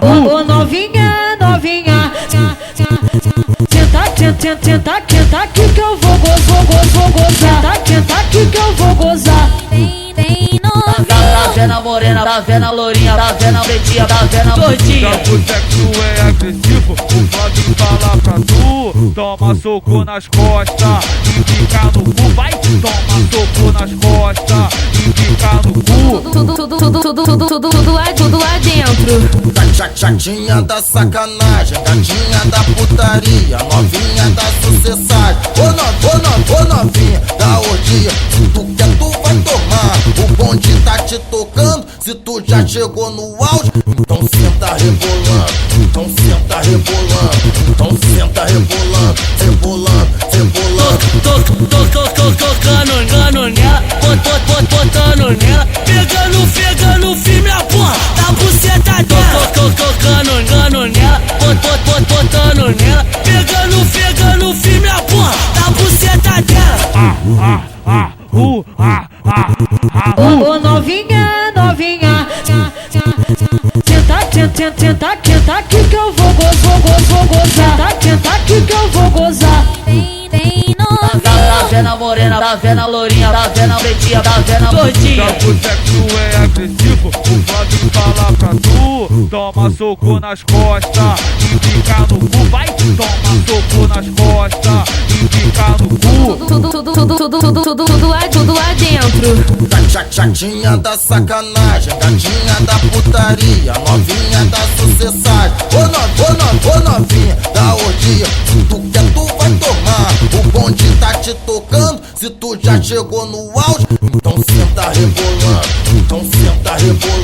Ô novinha, novinha, tenta aqui que eu vou gozar. Tenta aqui que eu vou gozar. Tem novinha. Tá vendo a morena, tá vendo a lourinha, tá vendo a pretinha, tá vendo a gordinha. Já o sexo é agressivo, o Fábio fala pra tu. Toma soco nas costas e fica no cu. Vai, toma soco nas costas e fica no cu. Tudo lá dentro. Chatinha da sacanagem, gatinha da putaria, novinha da sucessagem. Ô novinha da orgia, se tu quer tu vai tomar. O bonde tá te tocando, se tu já chegou no auge, então senta rebolando, então senta rebolando, então senta rebolando, rebolando, rebolando. Tocando nela, botando nela, pegando firme a porra da buceta dela. Tocando nela, botando nela, pegando firme a porra da buceta dela. Ô novinha, novinha, tenta aqui que eu vou gozar. Tenta aqui que eu vou gozar. Tem novinha. Tá vendo a morena, tá vendo a lourinha, tá vendo a pretinha, tá vendo a gordinha. Já o sexo é agressivo, o Fábio fala pra tu. Toma soco nas costas e fica no cu. Vai, toma soco nas costas e fica no cu. Tudo lá dentro. Chatinha da sacanagem, gatinha da putaria, novinha da sucessagem. Ô novinha da orgia, se tu quer tu vai tomar. O bonde tá te tocando, se tu já chegou no auge, então senta rebolando, então senta rebolando.